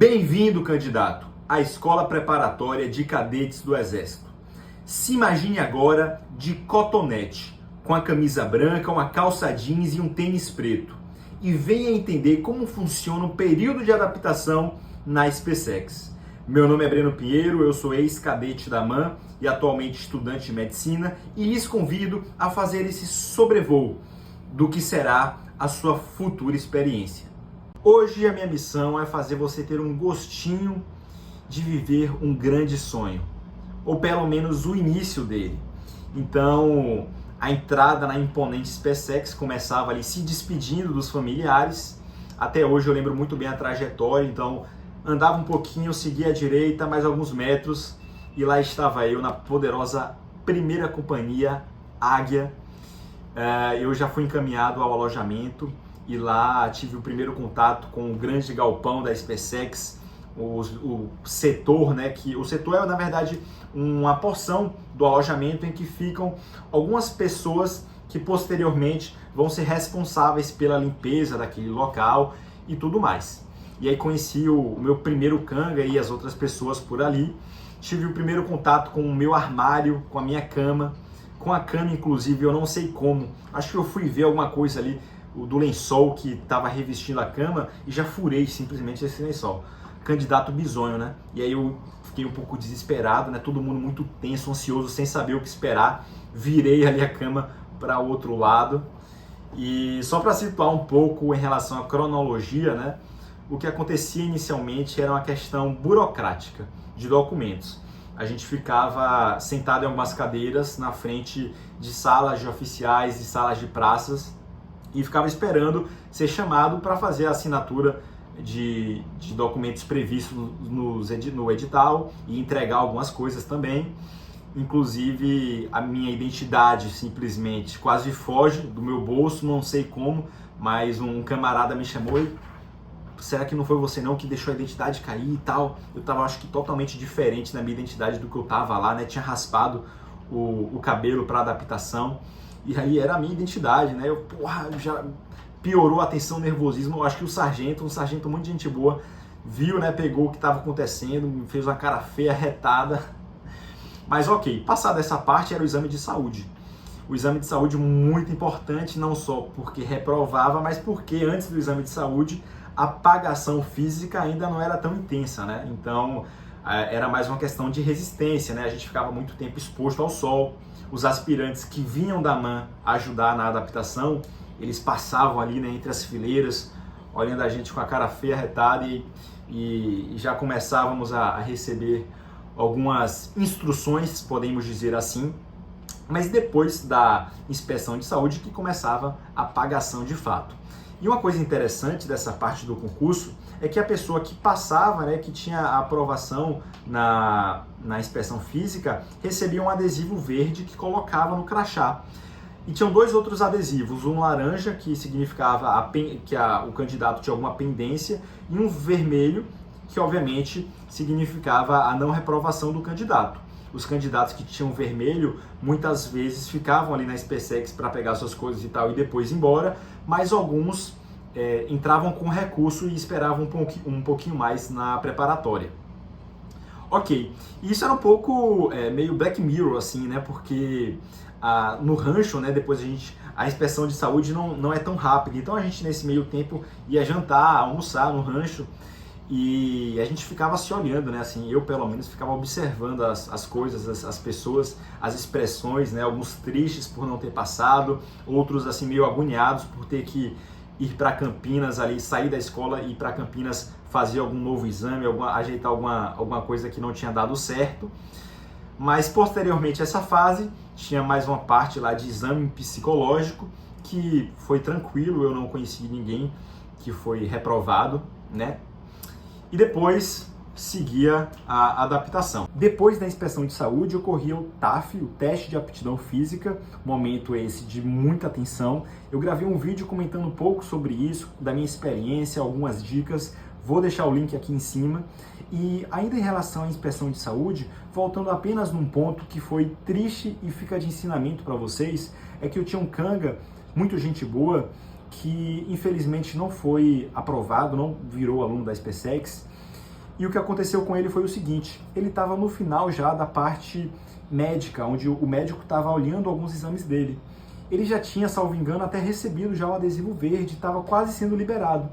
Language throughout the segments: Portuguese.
Bem-vindo, candidato, à Escola Preparatória de Cadetes do Exército. Se imagine agora de cotonete, com a camisa branca, uma calça jeans e um tênis preto. E venha entender como funciona o período de adaptação na SpaceX. Meu nome é Breno Pinheiro, eu sou ex-cadete da MAN e atualmente estudante de medicina e lhes convido a fazer esse sobrevoo do que será a sua futura experiência. Hoje a minha missão é fazer você ter um gostinho de viver um grande sonho, ou pelo menos o início dele. Então, a entrada na imponente SpaceX começava ali se despedindo dos familiares. Até hoje eu lembro muito bem a trajetória, então andava um pouquinho, seguia à direita, mais alguns metros, e lá estava eu na poderosa primeira companhia Águia. Eu já fui encaminhado ao alojamento e lá tive o primeiro contato com o grande galpão da SpaceX, o setor, né? Que o setor é na verdade uma porção do alojamento em que ficam algumas pessoas que posteriormente vão ser responsáveis pela limpeza daquele local e tudo mais. E aí conheci o meu primeiro canga e as outras pessoas por ali. Tive o primeiro contato com o meu armário, com a minha cama, com a cama inclusive, eu não sei como. Acho que eu fui ver alguma coisa ali do lençol que estava revestindo a cama e já furei simplesmente esse lençol. Candidato bizonho, né? E aí eu fiquei um pouco desesperado, né? Todo mundo muito tenso, ansioso, sem saber o que esperar. Virei ali a cama para o outro lado. E só para situar um pouco em relação à cronologia, né? O que acontecia inicialmente era uma questão burocrática de documentos. A gente ficava sentado em algumas cadeiras na frente de salas de oficiais e salas de praças e ficava esperando ser chamado para fazer a assinatura de documentos previstos no edital e entregar algumas coisas também. Inclusive a minha identidade simplesmente quase foge do meu bolso, não sei como, mas um camarada me chamou e será que não foi você não que deixou a identidade cair e tal? Eu tava, acho que totalmente diferente na minha identidade do que eu tava lá, né? Tinha raspado o cabelo para adaptação e aí era a minha identidade, né? Eu, já piorou a tensão, o nervosismo. Eu acho que um sargento muito gente boa, viu, né? Pegou o que estava acontecendo, me fez uma cara feia, retada. Mas ok, passada essa parte era o exame de saúde. O exame de saúde muito importante, não só porque reprovava, mas porque antes do exame de saúde a apagação física ainda não era tão intensa, né? Então era mais uma questão de resistência, né? A gente ficava muito tempo exposto ao sol. Os aspirantes que vinham da MAN ajudar na adaptação, eles passavam ali, né, entre as fileiras, olhando a gente com a cara feia, retada e já começávamos a receber algumas instruções, podemos dizer assim, mas depois da inspeção de saúde que começava a apagação de fato. E uma coisa interessante dessa parte do concurso é que a pessoa que passava, né, que tinha a aprovação na inspeção física, recebia um adesivo verde que colocava no crachá. E tinham dois outros adesivos, um laranja, que significava que o candidato tinha alguma pendência, e um vermelho, que obviamente significava a não reprovação do candidato. Os candidatos que tinham vermelho muitas vezes ficavam ali na SpaceX para pegar suas coisas e tal e depois ir embora, mas alguns entravam com recurso e esperavam um pouquinho mais na preparatória. Ok, isso era um pouco meio Black Mirror assim, né? Porque no rancho, né, depois a inspeção de saúde não é tão rápida, então a gente nesse meio tempo ia jantar, almoçar no rancho e a gente ficava se olhando, né, assim, eu pelo menos ficava observando as coisas, as pessoas, as expressões, né, alguns tristes por não ter passado, outros assim meio agoniados por ter que ir para Campinas ali, sair da escola e ir para Campinas fazer algum novo exame, ajeitar alguma coisa que não tinha dado certo. Mas posteriormente a essa fase, tinha mais uma parte lá de exame psicológico, que foi tranquilo, eu não conheci ninguém que foi reprovado, né? E depois seguia a adaptação. Depois da inspeção de saúde ocorria o TAF, o teste de aptidão física, momento esse de muita atenção. Eu gravei um vídeo comentando um pouco sobre isso, da minha experiência, algumas dicas, vou deixar o link aqui em cima. E ainda em relação à inspeção de saúde, voltando apenas num ponto que foi triste e fica de ensinamento para vocês, é que eu tinha um canga, muito gente boa, que infelizmente não foi aprovado, não virou aluno da SpaceX, E o que aconteceu com ele foi o seguinte, ele estava no final já da parte médica, onde o médico estava olhando alguns exames dele. Ele já tinha, salvo engano, até recebido já o adesivo verde, estava quase sendo liberado.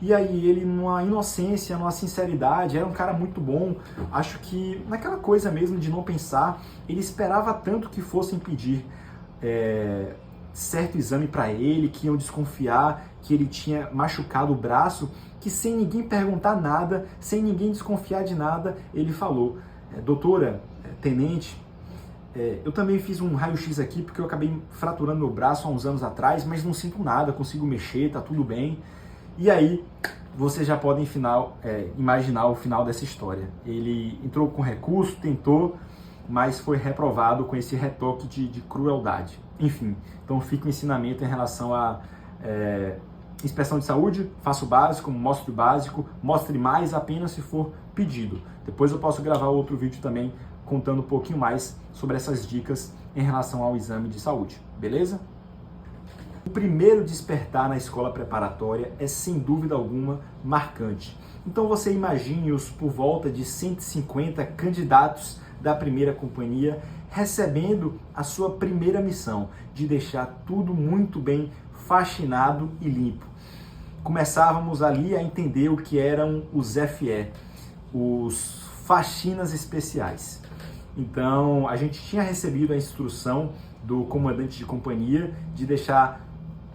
E aí ele, numa inocência, numa sinceridade, era um cara muito bom, acho que naquela coisa mesmo de não pensar, ele esperava tanto que fossem pedir certo exame para ele, que iam desconfiar que ele tinha machucado o braço, que sem ninguém perguntar nada, sem ninguém desconfiar de nada, ele falou, doutora, tenente, eu também fiz um raio-x aqui porque eu acabei fraturando meu braço há uns anos atrás, mas não sinto nada, consigo mexer, tá tudo bem. E aí, vocês já podem imaginar o final dessa história. Ele entrou com recurso, tentou, mas foi reprovado com esse retoque de crueldade. Enfim, então fica o ensinamento em relação a inspeção de saúde, faça o básico, mostre o básico, mostre mais apenas se for pedido. Depois eu posso gravar outro vídeo também contando um pouquinho mais sobre essas dicas em relação ao exame de saúde, beleza? O primeiro despertar na escola preparatória é, sem dúvida alguma, marcante. Então você imagine os por volta de 150 candidatos da primeira companhia recebendo a sua primeira missão de deixar tudo muito bem faxinado e limpo. Começávamos ali a entender o que eram os FE, os faxinas especiais. Então a gente tinha recebido a instrução do comandante de companhia de deixar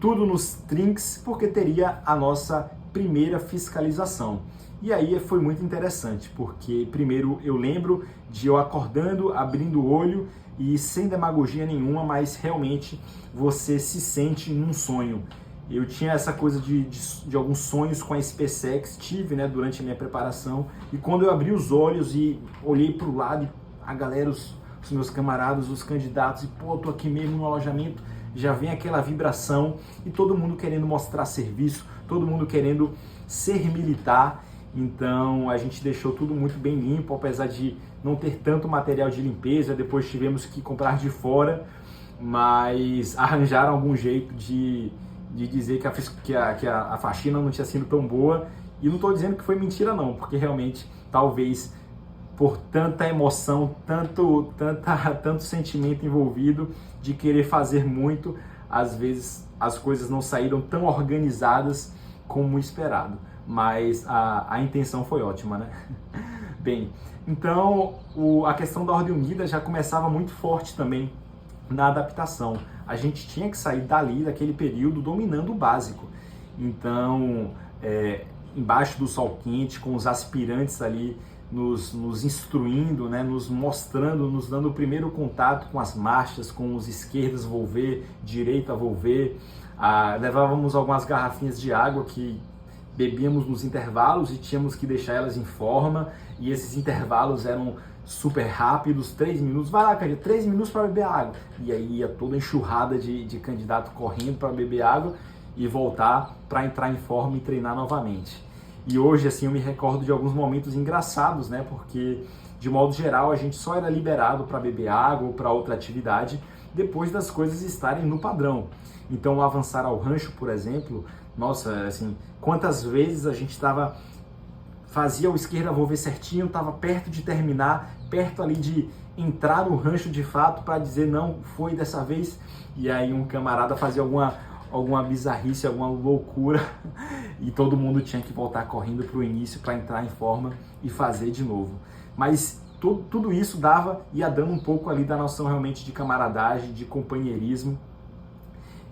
tudo nos trinks, porque teria a nossa primeira fiscalização. E aí foi muito interessante, porque primeiro eu lembro de eu acordando, abrindo o olho e sem demagogia nenhuma, mas realmente você se sente num sonho. Eu tinha essa coisa de alguns sonhos com a SpaceX, tive, né, durante a minha preparação, e quando eu abri os olhos e olhei para o lado, a galera, os meus camaradas, os candidatos, e pô, eu tô aqui mesmo no alojamento, já vem aquela vibração e todo mundo querendo mostrar serviço, todo mundo querendo ser militar. Então a gente deixou tudo muito bem limpo, apesar de não ter tanto material de limpeza, depois tivemos que comprar de fora, mas arranjaram algum jeito de dizer que a faxina não tinha sido tão boa, e não estou dizendo que foi mentira não, porque realmente talvez por tanta emoção, tanto sentimento envolvido de querer fazer muito, às vezes as coisas não saíram tão organizadas como esperado, mas a intenção foi ótima, né? Bem, então a questão da Ordem Unida já começava muito forte também na adaptação. A gente tinha que sair daquele período, dominando o básico. Então, embaixo do sol quente, com os aspirantes ali nos instruindo, né, nos mostrando, nos dando o primeiro contato com as marchas, com os esquerdas volver, direita volver. Levávamos algumas garrafinhas de água que bebíamos nos intervalos e tínhamos que deixar elas em forma, e esses intervalos eram super rápidos, 3 minutos, vai lá, cara, 3 minutos para beber água. E aí ia toda enxurrada de candidato correndo para beber água e voltar para entrar em forma e treinar novamente. E hoje, assim, eu me recordo de alguns momentos engraçados, né? Porque, de modo geral, a gente só era liberado para beber água ou para outra atividade depois das coisas estarem no padrão. Então, avançar ao rancho, por exemplo, nossa, assim, quantas vezes a gente fazia o esquerda volver certinho, estava perto de terminar, perto ali de entrar no rancho de fato para dizer não, foi dessa vez, e aí um camarada fazia alguma bizarrice, alguma loucura, e todo mundo tinha que voltar correndo para o início para entrar em forma e fazer de novo. Mas tudo isso ia dando um pouco ali da noção realmente de camaradagem, de companheirismo,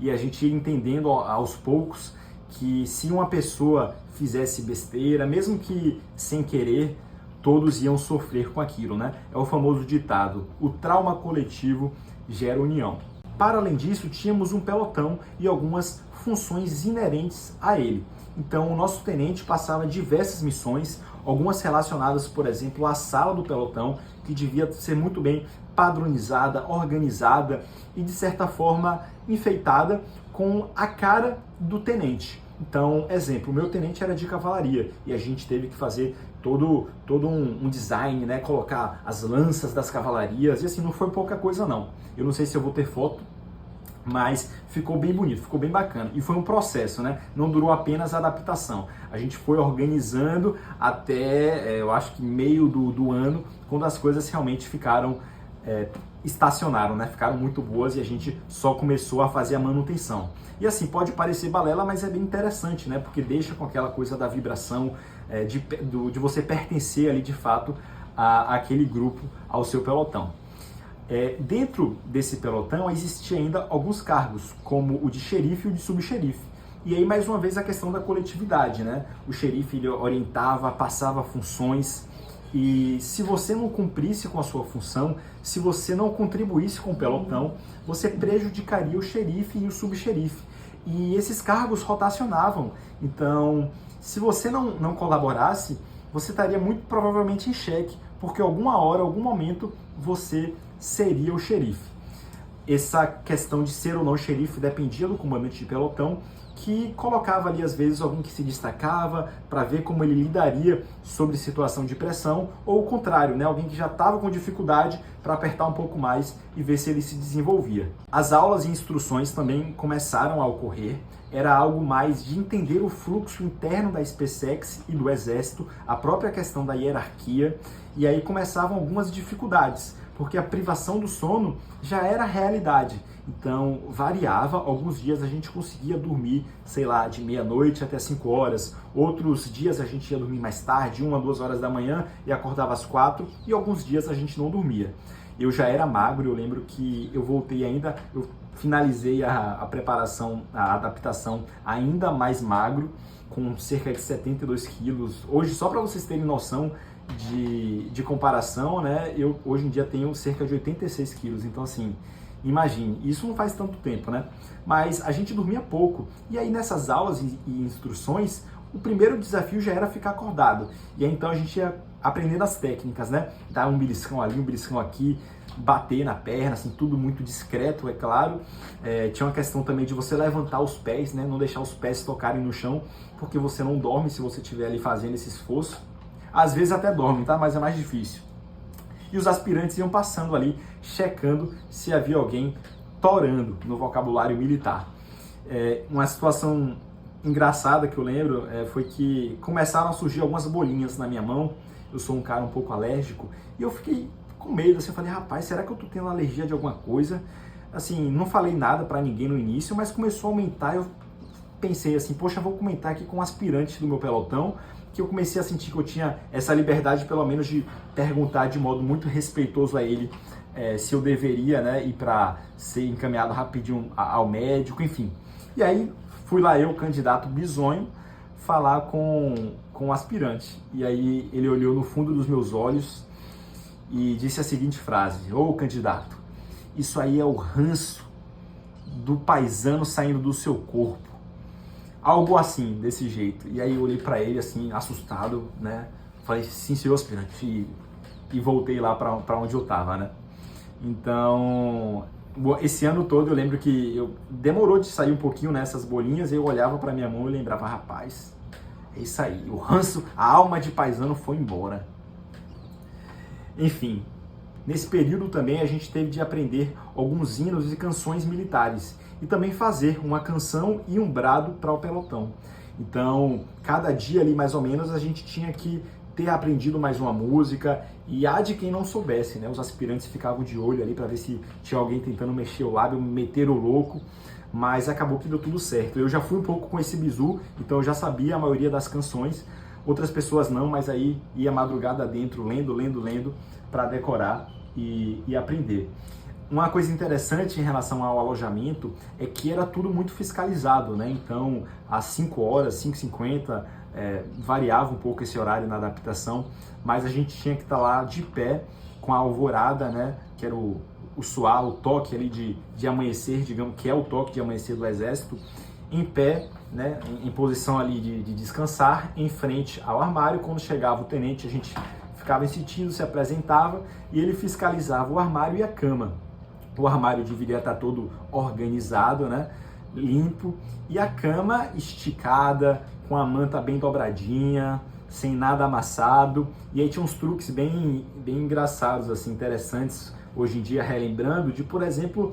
e a gente ia entendendo aos poucos que se uma pessoa fizesse besteira, mesmo que sem querer, todos iam sofrer com aquilo, né? É o famoso ditado, o trauma coletivo gera união. Para além disso, tínhamos um pelotão e algumas funções inerentes a ele. Então, o nosso tenente passava diversas missões, algumas relacionadas, por exemplo, à sala do pelotão, que devia ser muito bem padronizada, organizada e, de certa forma, enfeitada com a cara do tenente. Então, exemplo, o meu tenente era de cavalaria e a gente teve que fazer todo um design, né? Colocar as lanças das cavalarias, e assim, não foi pouca coisa não. Eu não sei se eu vou ter foto Mas ficou bem bonito, ficou bem bacana. E foi um processo, né? Não durou apenas a adaptação. A gente foi organizando até, eu acho que meio do ano, quando as coisas realmente ficaram, estacionaram, né? Ficaram muito boas e a gente só começou a fazer a manutenção. E assim, pode parecer balela, mas é bem interessante, né? Porque deixa com aquela coisa da vibração, de você pertencer ali de fato àquele grupo, ao seu pelotão. Dentro desse pelotão existia ainda alguns cargos, como o de xerife e o de subxerife. E aí, mais uma vez, a questão da coletividade, né? O xerife ele orientava, passava funções, e se você não cumprisse com a sua função, se você não contribuísse com o pelotão, você prejudicaria o xerife e o subxerife. E esses cargos rotacionavam. Então, se você não colaborasse, você estaria muito provavelmente em xeque, porque alguma hora, algum momento, você seria o xerife. Essa questão de ser ou não xerife dependia do comandante de pelotão, que colocava ali às vezes alguém que se destacava para ver como ele lidaria sobre situação de pressão, ou o contrário, né? Alguém que já estava com dificuldade para apertar um pouco mais e ver se ele se desenvolvia. As aulas e instruções também começaram a ocorrer. Era algo mais de entender o fluxo interno da SpaceX e do Exército, a própria questão da hierarquia, e aí começavam algumas dificuldades, porque a privação do sono já era realidade. Então, variava. Alguns dias a gente conseguia dormir, sei lá, de meia-noite até 5 horas. Outros dias a gente ia dormir mais tarde, 1 a 2 horas da manhã, e acordava às 4. E alguns dias a gente não dormia. Eu já era magro, eu lembro que eu voltei ainda, eu finalizei a preparação, a adaptação ainda mais magro, com cerca de 72 quilos. Hoje, só para vocês terem noção de comparação, né, eu hoje em dia tenho cerca de 86 quilos. Então, assim, imagine, isso não faz tanto tempo, né? Mas a gente dormia pouco. E aí nessas aulas e instruções, o primeiro desafio já era ficar acordado. E aí então a gente ia aprendendo as técnicas, né? Dar um beliscão ali, um beliscão aqui, bater na perna, assim, tudo muito discreto, é claro. Tinha uma questão também de você levantar os pés, né? Não deixar os pés tocarem no chão, porque você não dorme se você estiver ali fazendo esse esforço. Às vezes até dorme, tá? Mas é mais difícil. E os aspirantes iam passando ali, checando se havia alguém torando no vocabulário militar. Uma situação engraçada que eu lembro foi que começaram a surgir algumas bolinhas na minha mão. Eu sou um cara um pouco alérgico e eu fiquei com medo, assim, eu falei, rapaz, será que eu tô tendo alergia de alguma coisa? Assim, não falei nada para ninguém no início, mas começou a aumentar. Eu pensei assim, poxa, vou comentar aqui com um aspirante do meu pelotão, que eu comecei a sentir que eu tinha essa liberdade, pelo menos, de perguntar de modo muito respeitoso a ele se eu deveria, né, ir para ser encaminhado rapidinho ao médico, enfim. E aí fui lá eu, candidato bizonho, falar com o aspirante. E aí ele olhou no fundo dos meus olhos e disse a seguinte frase: ô candidato, isso aí é o ranço do paisano saindo do seu corpo. Algo assim, desse jeito. E aí eu olhei pra ele assim, assustado, né? Falei, sim, senhor aspirante. E voltei lá pra onde eu tava, né? Então, esse ano todo eu lembro que demorou de sair um pouquinho nessas bolinhas, e eu olhava pra minha mão e lembrava, rapaz, é isso aí, o ranço, a alma de paisano foi embora. Enfim, nesse período também a gente teve de aprender alguns hinos e canções militares, e também fazer uma canção e um brado para o pelotão. Então, cada dia ali mais ou menos a gente tinha que ter aprendido mais uma música, e há de quem não soubesse, né? Os aspirantes ficavam de olho ali para ver se tinha alguém tentando mexer o lábio, meter o louco, mas acabou que deu tudo certo. Eu já fui um pouco com esse bizu, então eu já sabia a maioria das canções, outras pessoas não, mas aí ia madrugada dentro, lendo, para decorar e aprender. Uma coisa interessante em relação ao alojamento é que era tudo muito fiscalizado, né? Então, às 5 horas, 5h50, variava um pouco esse horário na adaptação, mas a gente tinha que estar lá de pé com a alvorada, né? Que era o suar, o toque ali de amanhecer, digamos, que é o toque de amanhecer do Exército, em pé, né? Em posição ali de descansar, em frente ao armário. Quando chegava o tenente, a gente ficava em sentido, se apresentava e ele fiscalizava o armário e a cama. O armário deveria estar todo organizado, né? Limpo, e a cama esticada, com a manta bem dobradinha, sem nada amassado. E aí tinha uns truques bem engraçados, assim, interessantes. hoje em dia, relembrando, de, por exemplo,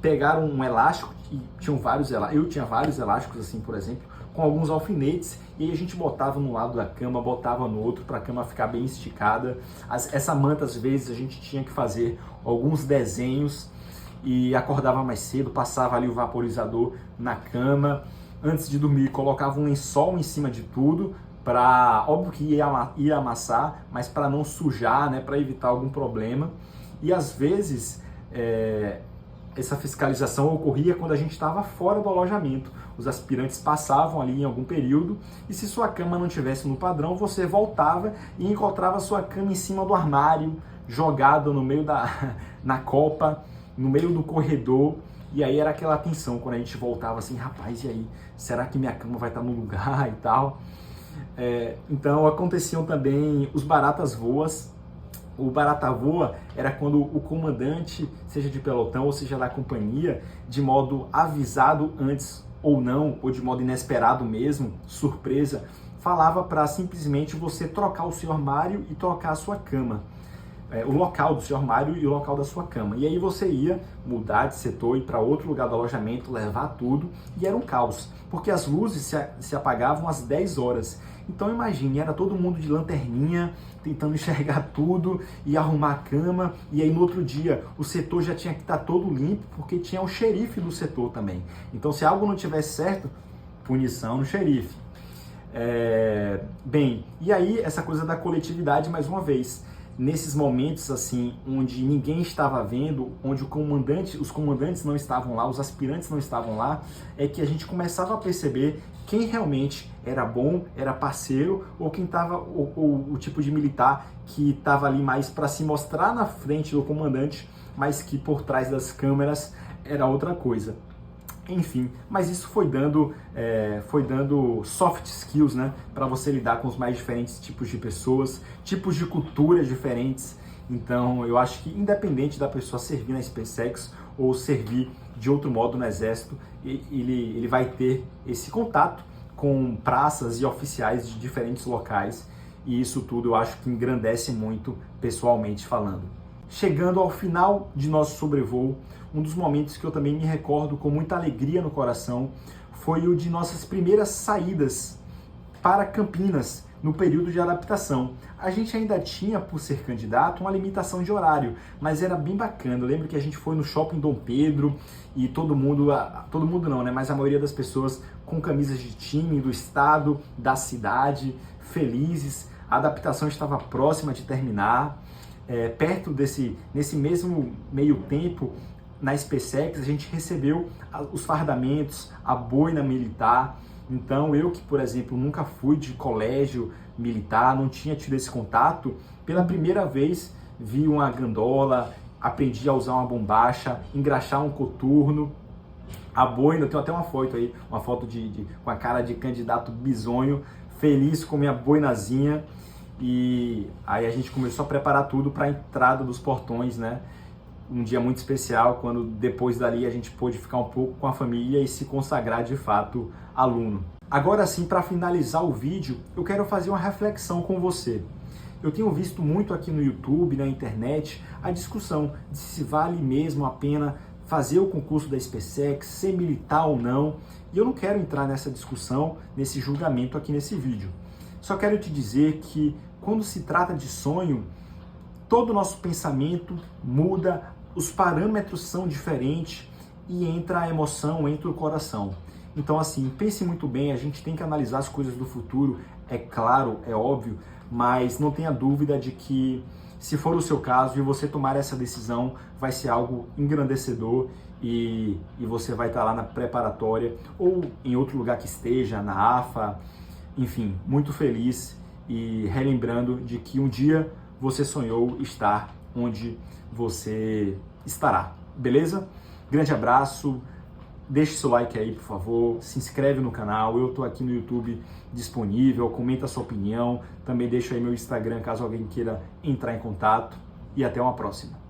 pegar um elástico, e tinham vários elásticos, eu tinha vários elásticos assim, por exemplo, com alguns alfinetes, e aí a gente botava no lado da cama, botava no outro para a cama ficar bem esticada. Essa manta, às vezes, a gente tinha que fazer alguns desenhos e acordava mais cedo, passava ali o vaporizador na cama. Antes de dormir, colocava um lençol em cima de tudo, para, óbvio que ia amassar, mas para não sujar, né, para evitar algum problema. E às vezes, essa fiscalização ocorria quando a gente estava fora do alojamento. Os aspirantes passavam ali em algum período e se sua cama não estivesse no padrão, você voltava e encontrava sua cama em cima do armário, jogada no meio na copa, no meio do corredor. E aí era aquela tensão quando a gente voltava assim, rapaz, e aí? Será que minha cama vai estar no lugar e tal? Então aconteciam também os baratas voas. O barata voa era quando o comandante, seja de pelotão ou seja da companhia, de modo avisado antes ou não, ou de modo inesperado mesmo, surpresa, falava para simplesmente você trocar o seu armário e trocar a sua cama. O local do seu armário e o local da sua cama. E aí você ia mudar de setor, ir para outro lugar do alojamento, levar tudo, e era um caos, porque as luzes se apagavam às 10 horas. Então imagine, era todo mundo de lanterninha, tentando enxergar tudo e arrumar a cama, e aí no outro dia o setor já tinha que estar todo limpo, porque tinha o xerife do setor também. Então se algo não tivesse certo, punição no xerife. Bem, e aí essa coisa da coletividade mais uma vez. Nesses momentos assim, onde ninguém estava vendo, onde os comandantes não estavam lá, os aspirantes não estavam lá, é que a gente começava a perceber quem realmente era bom, era parceiro, ou quem estava, o tipo de militar que estava ali mais para se mostrar na frente do comandante, mas que por trás das câmeras era outra coisa. Enfim, mas isso foi dando soft skills, né, para você lidar com os mais diferentes tipos de pessoas, tipos de culturas diferentes. Então, eu acho que independente da pessoa servir na SpaceX ou servir de outro modo no Exército, ele vai ter esse contato com praças e oficiais de diferentes locais, e isso tudo eu acho que engrandece muito pessoalmente falando. Chegando ao final de nosso sobrevoo, um dos momentos que eu também me recordo com muita alegria no coração foi o de nossas primeiras saídas para Campinas no período de adaptação. A gente ainda tinha, por ser candidato, uma limitação de horário, mas era bem bacana. Eu lembro que a gente foi no Shopping Dom Pedro e todo mundo não, né? Mas a maioria das pessoas com camisas de time do estado, da cidade, felizes. A adaptação estava próxima de terminar. Perto nesse mesmo meio tempo, na SpaceX, a gente recebeu os fardamentos, a boina militar. Então eu que, por exemplo, nunca fui de colégio militar, não tinha tido esse contato, pela primeira vez vi uma gandola, aprendi a usar uma bombacha, engraxar um coturno, a boina. Eu tenho até uma foto aí, uma foto com a cara de candidato bizonho, feliz com minha boinazinha. E aí a gente começou a preparar tudo para a entrada dos portões, né? Um dia muito especial, quando depois dali a gente pôde ficar um pouco com a família e se consagrar de fato aluno. Agora sim, para finalizar o vídeo, eu quero fazer uma reflexão com você. Eu tenho visto muito aqui no YouTube, na internet, a discussão de se vale mesmo a pena fazer o concurso da SpaceX, ser militar ou não, e eu não quero entrar nessa discussão, nesse julgamento aqui nesse vídeo. Só quero te dizer que quando se trata de sonho, todo o nosso pensamento muda, os parâmetros são diferentes e entra a emoção, entra o coração. Então assim, pense muito bem, a gente tem que analisar as coisas do futuro, é claro, é óbvio, mas não tenha dúvida de que se for o seu caso e você tomar essa decisão, vai ser algo engrandecedor e você vai estar lá na preparatória ou em outro lugar que esteja, na AFA, enfim, muito feliz e relembrando de que um dia você sonhou estar onde você estará, beleza? Grande abraço, deixe seu like aí, por favor, se inscreve no canal, eu tô aqui no YouTube disponível, comenta a sua opinião, também deixa aí meu Instagram caso alguém queira entrar em contato e até uma próxima.